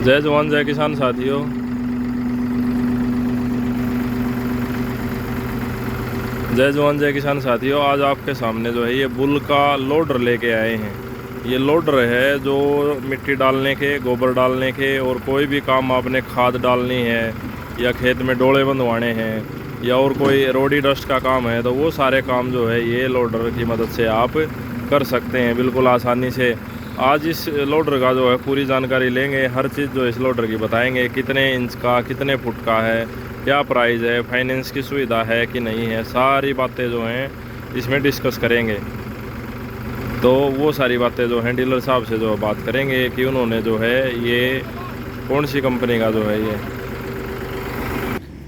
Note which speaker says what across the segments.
Speaker 1: जय जवान जय किसान साथियों, जय जवान जय किसान साथियों। आज आपके सामने जो है ये बुल का लोडर लेके आए हैं। ये लोडर है जो मिट्टी डालने के, गोबर डालने के और कोई भी काम आपने खाद डालनी है या खेत में डोले बंधवाने हैं या और कोई रोडी डस्ट का काम है तो वो सारे काम जो है ये लोडर की मदद से आप कर सकते हैं बिल्कुल आसानी से। आज इस लोडर का जो है पूरी जानकारी लेंगे, हर चीज़ जो इस लोडर की बताएंगे, कितने इंच का कितने फुट का है, क्या प्राइस है, फाइनेंस की सुविधा है कि नहीं है, सारी बातें जो हैं इसमें डिस्कस करेंगे। तो वो सारी बातें जो हैं डीलर साहब से जो बात करेंगे कि उन्होंने जो है ये कौन सी कंपनी का जो है ये।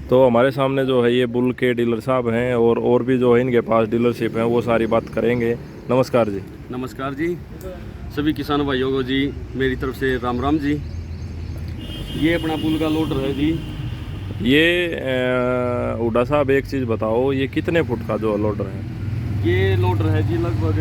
Speaker 1: तो हमारे सामने जो है ये बुल के डीलर साहब हैं और भी जो है इनके पास डीलरशिप है, वो सारी बात करेंगे। नमस्कार जी।
Speaker 2: नमस्कार जी, सभी किसान भाइयों को जी मेरी तरफ से राम राम जी। ये अपना बुल का लोडर है जी।
Speaker 1: ये हुड्डा साहब एक चीज़ बताओ, ये कितने फुट का जो लोडर है?
Speaker 2: ये लोडर है जी लगभग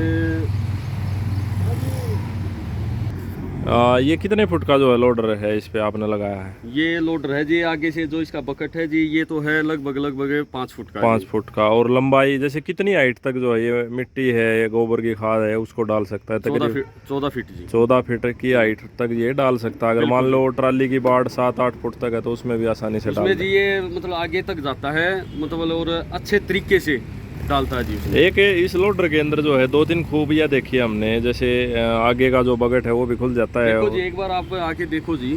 Speaker 1: ये कितने फुट का जो है लोडर है इस पे आपने लगाया है?
Speaker 2: ये लोडर है जी, आगे से जो इसका बकेट है जी ये तो है लगभग 5 फुट का।
Speaker 1: 5 फुट का। और लंबाई जैसे कितनी हाइट तक जो है ये मिट्टी है या गोबर की खाद है उसको डाल सकता है?
Speaker 2: 14 फीट जी।
Speaker 1: 14 फीट की हाइट तक ये डाल सकता है। अगर मान लो ट्राली की बाढ़ 7-8 फुट तक है तो उसमें भी आसानी से डाल
Speaker 2: जी। ये मतलब आगे तक जाता है, मतलब और अच्छे तरीके से डालता है जी।
Speaker 1: एक इस लोडर के अंदर जो है 2-3 खूबियाँ देखी हमने, जैसे आगे का जो बकेट है वो भी खुल जाता है।
Speaker 2: देखो जी, एक बार आप आके देखो जी।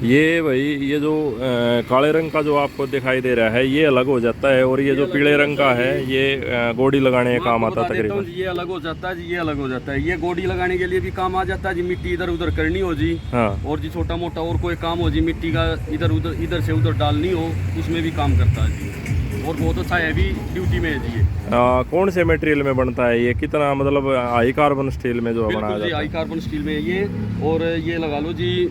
Speaker 1: ये भाई ये जो काले रंग का जो आपको दिखाई दे रहा है ये अलग हो जाता है, और ये जो पीले रंग का है ये गोडी लगाने का काम आता है तकरीबन।
Speaker 2: ये अलग हो जाता है जी, ये अलग हो जाता है। ये गोडी लगाने के लिए भी काम आ जाता है जी, मिट्टी इधर उधर करनी हो जी।
Speaker 1: हाँ।
Speaker 2: और जी छोटा मोटा और कोई काम हो जी, मिट्टी का इधर से उधर डालनी हो, उसमें भी काम करता है जी। और बहुत अच्छा हैवी ड्यूटी में है जी ये।
Speaker 1: कौन से मटेरियल में बनता है ये? कितना मतलब हाई कार्बन स्टील में जो बनाया जाता है?
Speaker 2: हाई कार्बन स्टील में ये। और ये लगा लो जी,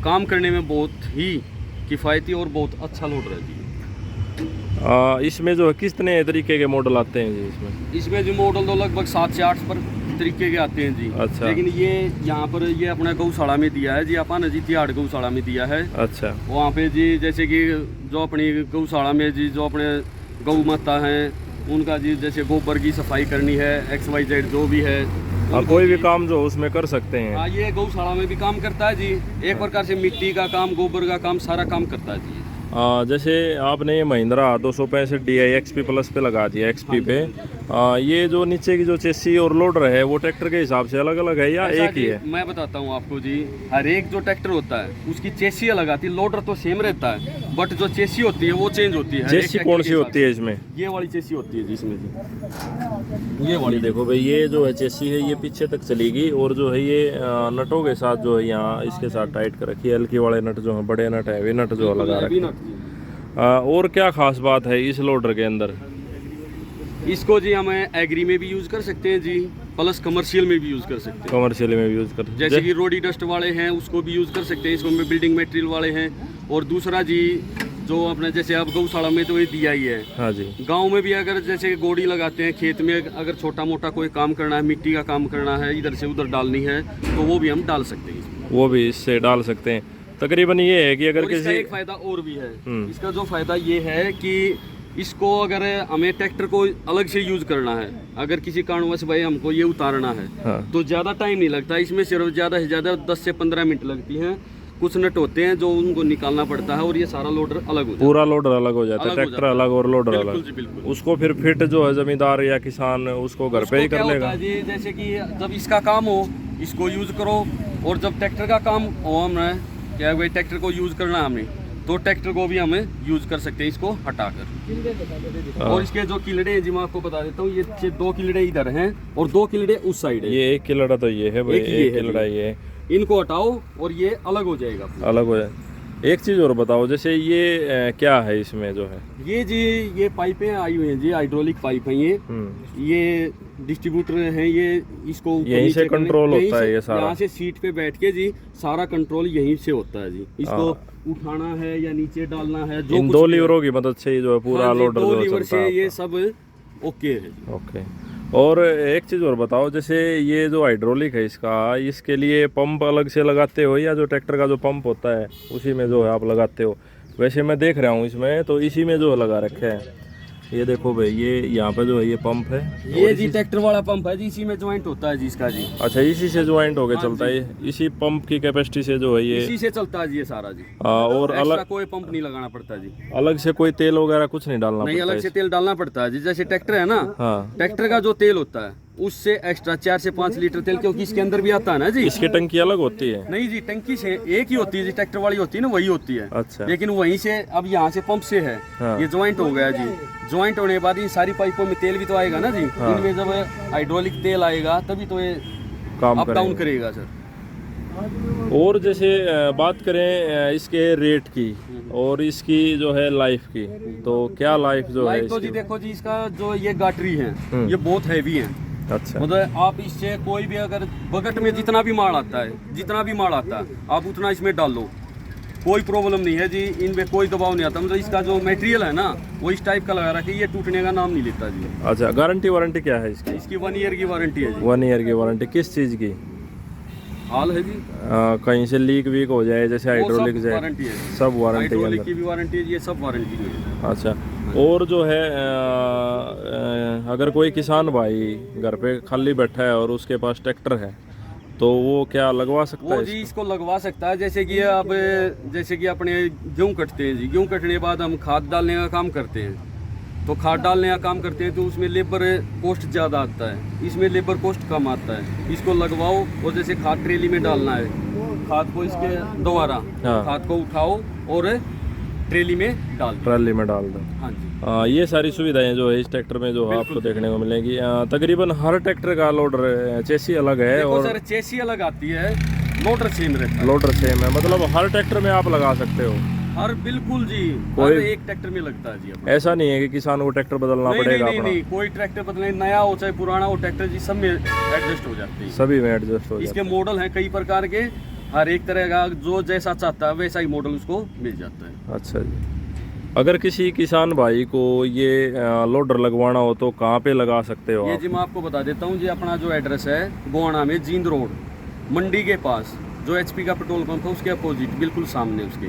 Speaker 2: काम करने में बहुत ही किफ़ायती और बहुत अच्छा लोडर है जी।
Speaker 1: इसमें जो है कितने तरीके के मॉडल आते हैं जी? इसमें
Speaker 2: जो मॉडल तो लगभग 7 से 8 पर तरीके के आते हैं जी।
Speaker 1: अच्छा।
Speaker 2: लेकिन ये यहाँ पर ये अपना गौशाला में दिया है जी, अपन जी तिहाड़ गौशाला में दिया है।
Speaker 1: अच्छा।
Speaker 2: वहाँ पे जी जैसे कि जो अपनी गौशाला में जी जो अपने गौ माता हैं उनका जी जैसे गोबर की सफाई करनी है, XYZ जो भी है,
Speaker 1: कोई भी काम जो उसमें कर सकते हैं।
Speaker 2: हाँ, ये गौशाला में भी काम करता है जी। एक प्रकार से मिट्टी का काम, गोबर का काम, सारा काम करता है जी।
Speaker 1: जैसे आपने ये महिंद्रा 265 DI XP प्लस पे लगा दिया, XP पे, ये जो नीचे की जो चेसी और लोडर है वो ट्रैक्टर के हिसाब से अलग अलग है या एक ही है?
Speaker 2: मैं बताता हूँ आपको जी, हर एक जो ट्रैक्टर होता है उसकी चेसी अलग आती है। लोडर तो सेम रहता है, बट जो चेसी होती है वो चेंज होती है।
Speaker 1: चेसी कौन सी होती है इसमें?
Speaker 2: ये वाली चेसी होती है जी इसमें जी। ये वाली
Speaker 1: देखो भाई, ये जो है चेसी है ये पीछे तक चलेगी, और जो है ये नटों के साथ जो है यहाँ इसके साथ टाइट कर रखी है। हल्की वाले नट जो है, बड़े नट है वे नट जो लगा रखे हैं। और क्या खास बात है इस लोडर के अंदर?
Speaker 2: इसको जी हमें एग्री में भी यूज कर सकते हैं जी, प्लस कमर्शियल में भी यूज कर सकते हैं।
Speaker 1: कमर्शियल में भी यूज कर,
Speaker 2: जैसे कि रोडी डस्ट वाले हैं उसको भी यूज कर सकते हैं, इसको में बिल्डिंग मटेरियल वाले हैं। और दूसरा जी जो अपने जैसे अब गौशाला में तो ये दिया ही है।
Speaker 1: हाँ जी।
Speaker 2: गांव में भी अगर जैसे गोड़ी लगाते हैं, खेत में अगर छोटा मोटा कोई काम करना है, मिट्टी का काम करना है, इधर से उधर डालनी है, तो वो भी हम डाल सकते हैं।
Speaker 1: वो भी इससे डाल सकते हैं। तकरीबन ये है कि अगर किसी
Speaker 2: एक फायदा और भी है इसका, जो फायदा ये है कि इसको अगर हमें ट्रैक्टर को अलग से यूज करना है, अगर किसी कारणवश भाई हमको ये उतारना है,
Speaker 1: हाँ।
Speaker 2: तो ज़्यादा टाइम नहीं लगता इसमें, सिर्फ ज़्यादा से ज़्यादा 10 से 15 मिनट लगती हैं। कुछ नट होते हैं जो उनको निकालना पड़ता है और ये सारा लोडर अलग हो जाता है।
Speaker 1: पूरा लोडर अलग हो जाता है, ट्रैक्टर अलग और लोडर अलग। उसको फिर फिट जो है जमींदार या किसान उसको घर पे ही कर लेगा
Speaker 2: जी। जैसे कि जब इसका काम हो इसको यूज करो, और जब ट्रैक्टर का काम हो हमें क्या भाई ट्रैक्टर को यूज करना है हमें, तो ट्रैक्टर को भी हमें यूज कर सकते हैं इसको हटाकर। और इसके जो किलड़े हैं जी मैं आपको बता देता हूँ, ये 2 किलड़े इधर हैं और 2 किलड़े उस साइड है।
Speaker 1: ये एक किलड़ा तो ये है भाई, एक किलड़ा ये है।
Speaker 2: इनको हटाओ और ये अलग हो जाएगा,
Speaker 1: अलग हो जाए। एक चीज़ और बताओ, जैसे ये क्या है इसमें जो है?
Speaker 2: ये जी ये पाइपें आई हुई हैं जी, हाइड्रोलिक पाइप हैं ये डिस्ट्रीब्यूटर हैं ये, इसको ऊपर
Speaker 1: यहीं से
Speaker 2: नीचे करने-
Speaker 1: कंट्रोल
Speaker 2: यहीं
Speaker 1: होता है
Speaker 2: से-
Speaker 1: ये सारा?
Speaker 2: यहाँ से सीट पे बैठ के जी सारा कंट्रोल यहीं से होता है जी। इसको उठाना है या नीचे डालना है, जो
Speaker 1: इन
Speaker 2: कुछ
Speaker 1: दो
Speaker 2: भी है।
Speaker 1: लीवरों की मदद से ही जो है पूरा
Speaker 2: हाँ जी,
Speaker 1: लोडर
Speaker 2: दो
Speaker 1: जो
Speaker 2: लीवर
Speaker 1: चलता
Speaker 2: से
Speaker 1: है
Speaker 2: ये
Speaker 1: आपका।
Speaker 2: सब ओके है जी।
Speaker 1: ओके। और एक चीज़ और बताओ, जैसे ये जो हाइड्रोलिक है इसका, इसके लिए पंप अलग से लगाते हो या जो ट्रैक्टर का जो पंप होता है उसी में जो है आप लगाते हो? वैसे मैं देख रहा हूँ इसमें तो इसी में जो लगा रखे हैं। ये देखो भाई, ये यहाँ पे जो है ये पंप है,
Speaker 2: ये जी ट्रैक्टर वाला पंप है जी, इसी में ज्वाइंट होता है जी इसका जी।
Speaker 1: अच्छा इसी से ज्वाइंट होके
Speaker 2: हाँ
Speaker 1: चलता है, इसी पंप की कैपेसिटी से जो है ये।
Speaker 2: इसी से चलता है जी ये सारा जी।
Speaker 1: और
Speaker 2: एक्स्ट्रा
Speaker 1: अलग
Speaker 2: कोई पंप नहीं लगाना पड़ता जी।
Speaker 1: अलग से कोई तेल वगैरह कुछ नहीं डालना
Speaker 2: नहीं,
Speaker 1: पड़ता
Speaker 2: अलग से
Speaker 1: है?
Speaker 2: तेल डालना पड़ता है जी। जैसे ट्रैक्टर है ना,
Speaker 1: हाँ,
Speaker 2: ट्रैक्टर का जो तेल होता है उससे एक्स्ट्रा 4 से 5 लीटर तेल, क्योंकि इसके अंदर भी आता है ना जी।
Speaker 1: इसकी टंकी अलग होती है?
Speaker 2: नहीं जी, टंकी से एक ही होती है जी, ट्रैक्टर वाली होती है ना वही होती है।
Speaker 1: अच्छा।
Speaker 2: लेकिन वहीं से अब यहाँ से पंप से है,
Speaker 1: हाँ।
Speaker 2: ये ज्वाइंट हो गया जी। ज्वाइंट होने के बाद ये सारी पाइपों में तेल भी तो आएगा ना जी।
Speaker 1: हाँ।
Speaker 2: इनमें जब हाइड्रोलिक तेल आएगा तभी तो ये
Speaker 1: काम
Speaker 2: अप डाउन
Speaker 1: करेगा।
Speaker 2: करेगा सर।
Speaker 1: और जैसे बात करें इसके रेट की और इसकी जो है लाइफ की, तो क्या लाइफ जो है
Speaker 2: लाइफ तो जी
Speaker 1: इसकी?
Speaker 2: देखो जी, इसका जो ये गाटरी है ये बहुत हैवी है।
Speaker 1: अच्छा।
Speaker 2: मतलब आप इससे कोई भी अगर बकेट में जितना भी माल आता है आप उतना इसमें डाल लो, कोई प्रॉब्लम नहीं है जी। इनमें कोई दबाव नहीं आता। मतलब इसका जो मटेरियल है ना वो इस टाइप का लगा रखा है, ये टूटने का नाम नहीं लेता जी।
Speaker 1: अच्छा, गारंटी वारंटी क्या है इसकी?
Speaker 2: इसकी 1 ईयर की वारंटी है जी।
Speaker 1: 1 ईयर की वारंटी किस चीज़ की?
Speaker 2: हाल है जी,
Speaker 1: कहीं से लीक वीक हो जाए जैसे हाइड्रोलिक
Speaker 2: वो सब
Speaker 1: जाए?
Speaker 2: वारंटी है जी।
Speaker 1: सब वारंटी के
Speaker 2: हाइड्रोलिक
Speaker 1: अंदर?
Speaker 2: की भी वारंटी है जी, ये सब वारंटी है।
Speaker 1: अच्छा। और जो है अगर कोई किसान भाई घर पे खाली बैठा है और उसके पास ट्रैक्टर है तो वो क्या लगवा सकता
Speaker 2: वो
Speaker 1: है
Speaker 2: जी
Speaker 1: इसको?
Speaker 2: इसको लगवा सकता है। जैसे कि अब जैसे कि अपने गेहूँ कटते हैं जी, गेहूँ कटने के बाद हम खाद डालने का काम करते हैं, तो खाद डालने का काम करते हैं तो उसमें लेबर कॉस्ट ज़्यादा आता है, इसमें लेबर कॉस्ट कम आता है। इसको लगवाओ और जैसे खाद ट्रेली में डालना है, खाद को इसके दोबारा
Speaker 1: हाँ।
Speaker 2: खाद को उठाओ और ट्रेली में डाल दो।
Speaker 1: ट्राली में डाल दो।
Speaker 2: हाँ जी,
Speaker 1: ये सारी सुविधाएं जो है इस ट्रैक्टर में जो है आपको देखने को मिलेंगी। तकरीबन हर ट्रैक्टर का लोडर चेसी अलग है
Speaker 2: देखो
Speaker 1: और
Speaker 2: सर चेसी अलग आती है, लोडर सेम रहता है।
Speaker 1: लोडर सेम है, मतलब हर ट्रैक्टर में आप लगा सकते हो?
Speaker 2: हर बिल्कुल जी,
Speaker 1: कोई-
Speaker 2: हर एक ट्रैक्टर में लगता है जी अपना।
Speaker 1: ऐसा नहीं है कि किसान को ट्रैक्टर बदलना
Speaker 2: नहीं,
Speaker 1: पड़ेगा
Speaker 2: नहीं,
Speaker 1: अपना?
Speaker 2: नहीं, कोई ट्रैक्टर बदले, नया हो चाहे पुराना हो, ट्रैक्टर जी सब में एडजस्ट हो जाते हैं।
Speaker 1: सभी में एडजस्ट हो
Speaker 2: इसके
Speaker 1: जाता
Speaker 2: मॉडल हैं कई प्रकार के, हर एक तरह का जो जैसा चाहता है वैसा ही मॉडल उसको मिल जाता है।
Speaker 1: है। अच्छा जी। अगर किसी किसान भाई को ये लोडर लगवाना हो तो कहाँ पे लगा सकते हो
Speaker 2: ये
Speaker 1: आप?
Speaker 2: जी मैं आपको बता देता हूँ जी, अपना जो एड्रेस है गोवाना में जींद रोड मंडी के पास जो HP का पेट्रोल पंप है उसके अपोजिट बिल्कुल सामने उसके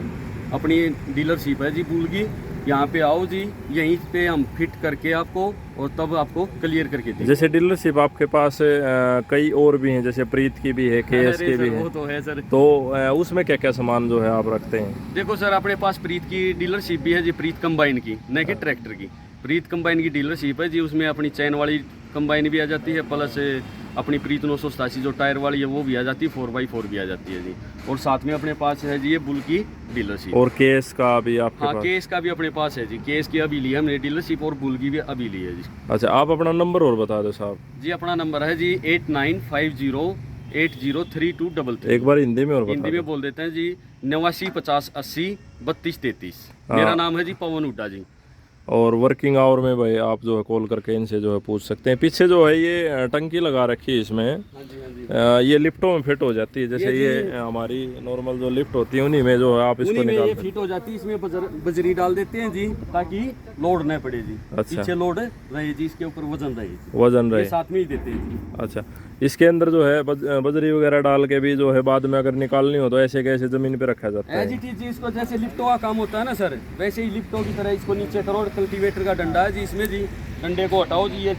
Speaker 2: अपनी डीलरशिप है जी बुलगी। यहाँ पे आओ जी, यहीं पे हम फिट करके आपको और तब आपको क्लियर करके देंगे।
Speaker 1: जैसे डीलरशिप आपके पास कई और भी हैं, जैसे प्रीत की भी है, KS
Speaker 2: अरे
Speaker 1: की
Speaker 2: सर,
Speaker 1: भी
Speaker 2: वो
Speaker 1: है,
Speaker 2: तो है सर।
Speaker 1: तो उसमें क्या क्या सामान जो है आप रखते हैं?
Speaker 2: देखो सर, अपने पास प्रीत की डीलरशिप भी है जी, प्रीत कंबाइन की, न कि ट्रैक्टर की। प्रीत कंबाइन की डीलरशिप है जी, उसमें अपनी चैन वाली कंबाइन भी आ जाती है, प्लस अपनी प्रीत 987 जो टायर वाली है वो भी आ जाती है, 4x4 भी आ जाती है जी। और साथ में अपने पास है जी ये बुल की डीलरशिप।
Speaker 1: और केस का भी आपके
Speaker 2: हाँ,
Speaker 1: पास?
Speaker 2: केस का भी अपने पास है जी, केस की अभी ली है हमने डीलरशिप और बुल की भी अभी ली है जी।
Speaker 1: अच्छा, आप अपना नंबर और बता दो साहब।
Speaker 2: जी अपना नंबर है जी 8950803233।
Speaker 1: एक बार हिंदी में और बता
Speaker 2: हिंदी
Speaker 1: दो।
Speaker 2: में बोल देते हैं जी 8950803233। मेरा नाम है जी पवन हुड्डा जी।
Speaker 1: और वर्किंग आवर में भाई आप जो है कॉल करके इनसे जो है पूछ सकते हैं। पीछे जो है ये टंकी लगा रखी है इसमें,
Speaker 2: हाँ जी, हाँ जी।
Speaker 1: ये लिफ्टों में फिट हो जाती है, जैसे ये हमारी नॉर्मल जो लिफ्ट होती है उन्हीं में जो है आप इसको
Speaker 2: उन्हीं में
Speaker 1: निकाल
Speaker 2: ये
Speaker 1: सकते
Speaker 2: फिट हो जाती है, इसमें बजरी डाल देते हैं जी ताकि लोड न पड़े जी।
Speaker 1: अच्छा।
Speaker 2: पीछे लोड रहे जी, इसके ऊपर वजन रहे जी,
Speaker 1: वजन
Speaker 2: ये
Speaker 1: रहे।
Speaker 2: साथ में ही देते हैं जी।
Speaker 1: अच्छा, इसके अंदर जो है बजरी वगैरह डाल के भी जो है बाद में अगर निकालनी हो तो ऐसे कैसे जमीन पे रखा जाता
Speaker 2: एज
Speaker 1: है?
Speaker 2: इट इज जी, इसको जैसे लिफ्टों का काम होता है ना सर, वैसे ही लिफ्टों की तरह इसको नीचे करो। कल्टीवेटर का डंडा है जी, इसमें जी डंडे को हटाओ जी, ये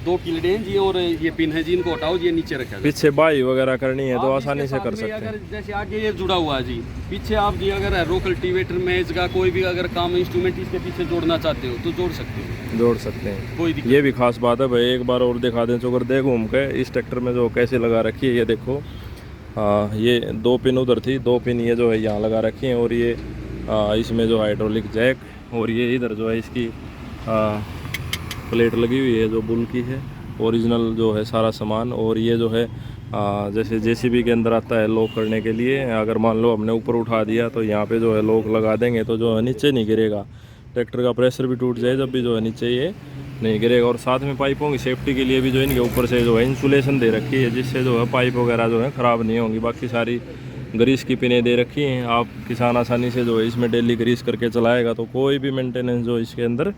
Speaker 2: 2 किलडे हैं जी और ये पिन है जी, इनको हटाओ जी, ये नीचे रखा जाए।
Speaker 1: पीछे बाई वगैरह करनी है तो
Speaker 2: आप
Speaker 1: आसानी
Speaker 2: इसके
Speaker 1: से कर
Speaker 2: साथ में
Speaker 1: सकते हैं।
Speaker 2: अगर जैसे आगे ये जुड़ा हुआ है जी, पीछे आप जी अगर एरो कल्टीवेटर मेज का कोई भी अगर काम इंस्ट्रूमेंट इसके पीछे जोड़ना चाहते हो तो जोड़ सकते हो,
Speaker 1: जोड़ सकते हैं।
Speaker 2: कोई दिक्कत
Speaker 1: ये भी खास बात है भाई, एक बार और दिखा दें चोकर दे घूम के इस ट्रैक्टर में जो कैसे लगा रखी है। ये देखो, ये 2 पिन उधर थी, 2 पिन ये जो है यहाँ लगा रखी हैं, और ये इसमें जो हाइड्रोलिक जैक, और ये इधर जो है इसकी प्लेट लगी हुई है जो बुल की है, ओरिजिनल जो है सारा सामान। और ये जो है जैसे जेसीबी के अंदर आता है लॉक करने के लिए, अगर मान लो हमने ऊपर उठा दिया तो यहाँ पे जो है लॉक लगा देंगे तो जो है नीचे नहीं गिरेगा, ट्रैक्टर का प्रेशर भी टूट जाए जब भी जो है नीचे ये नहीं गिरेगा। और साथ में पाइपों की सेफ्टी के लिए भी जो इनके ऊपर से जो है इंसुलेशन दे रखी है, जिससे जो है पाइप वगैरह जो है ख़राब नहीं होंगी। बाकी सारी ग्रीस की पिनें दे रखी हैं, आप किसान आसानी से जो है इसमें डेली ग्रीस करके चलाएगा तो कोई भी मेंटेनेंस जो इसके अंदर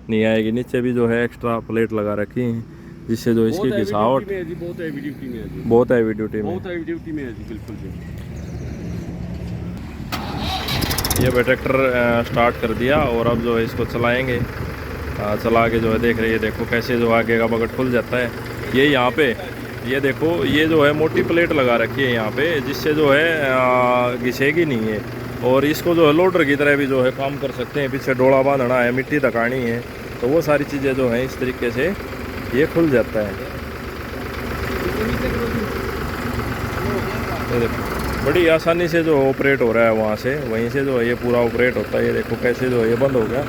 Speaker 1: नहीं आएगी। नीचे भी जो है एक्स्ट्रा प्लेट लगा रखी हैं जिससे जो इसकी घिसावट
Speaker 2: बहुत हैवी ड्यूटी में है जी,
Speaker 1: बहुत हैवी ड्यूटी में,
Speaker 2: बहुत हैवी ड्यूटी में है जी, बिल्कुल जी।
Speaker 1: ये भी ट्रैक्टर स्टार्ट कर दिया और अब जो है इसको चलाएंगे। चला के जो है देख रहे हैं, देखो कैसे जो आगे का बकेट खुल जाता है। ये यहाँ पे ये देखो, ये जो है मोटी प्लेट लगा रखी है यहाँ पे, जिससे जो है घिसेगी नहीं है। और इसको जो है लोडर की तरह भी जो है काम कर सकते हैं। पीछे डोला बांधना है, मिट्टी धकानी है, तो वो सारी चीज़ें जो हैं इस तरीके से ये खुल जाता है। ये देखो बड़ी आसानी से जो ऑपरेट हो रहा है, वहाँ से वहीं से जो है ये पूरा ऑपरेट होता है। ये देखो कैसे जो है ये बंद हो गया,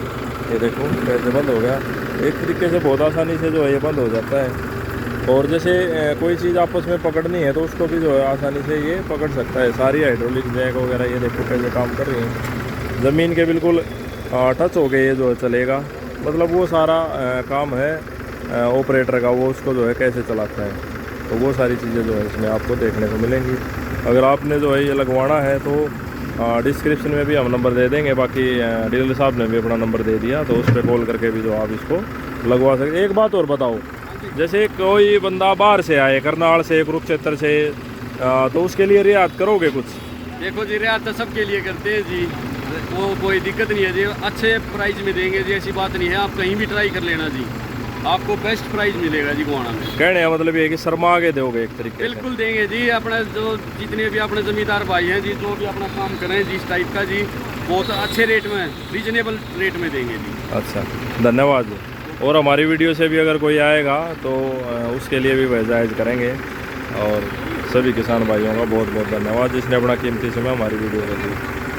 Speaker 1: ये देखो कैसे बंद हो गया। एक तरीके से बहुत आसानी से जो है ये बंद हो जाता है। और जैसे कोई चीज़ आपस में पकड़नी है तो उसको भी जो है आसानी से ये पकड़ सकता है। सारी हाइड्रोलिक जैक वगैरह ये देखो कैसे काम कर रही हैं, ज़मीन के बिल्कुल टच हो गए ये जो है चलेगा। मतलब वो सारा काम है ऑपरेटर का, वो उसको जो है कैसे चलाता है, तो वो सारी चीज़ें जो है इसमें आपको देखने को मिलेंगी। अगर आपने जो है ये लगवाना है तो डिस्क्रिप्शन में भी हम नंबर दे देंगे, बाकी डीलर साहब ने भी अपना नंबर दे दिया, तो उस पर कॉल करके भी जो आप इसको लगवा सकते। एक बात और बताओ, जैसे कोई बंदा बाहर से आए, करनाल से, कुरुक्षेत्र से, तो उसके लिए रियायत करोगे कुछ?
Speaker 2: देखो जी, रियायत तो सबके लिए करते हैं जी, वो कोई दिक्कत नहीं है जी, अच्छे प्राइस में देंगे जी, ऐसी बात नहीं है। आप कहीं भी ट्राई कर लेना जी, आपको बेस्ट प्राइस मिलेगा जी गोवाना में।
Speaker 1: कहने का मतलब ये कि शर्मा के दोगे एक तरीके से?
Speaker 2: बिल्कुल देंगे जी, अपने जो जितने भी अपने जमींदार भाई हैं जी, जो भी अपना काम करें जी इस टाइप का जी, बहुत अच्छे रेट में, रीजनेबल रेट में देंगे जी।
Speaker 1: अच्छा, धन्यवाद जी। और हमारी वीडियो से भी अगर कोई आएगा तो उसके लिए भी वह जायज़ करेंगे। और सभी किसान भाइयों का बहुत बहुत धन्यवाद जिसने अपना कीमती समय हमारी वीडियो को दी।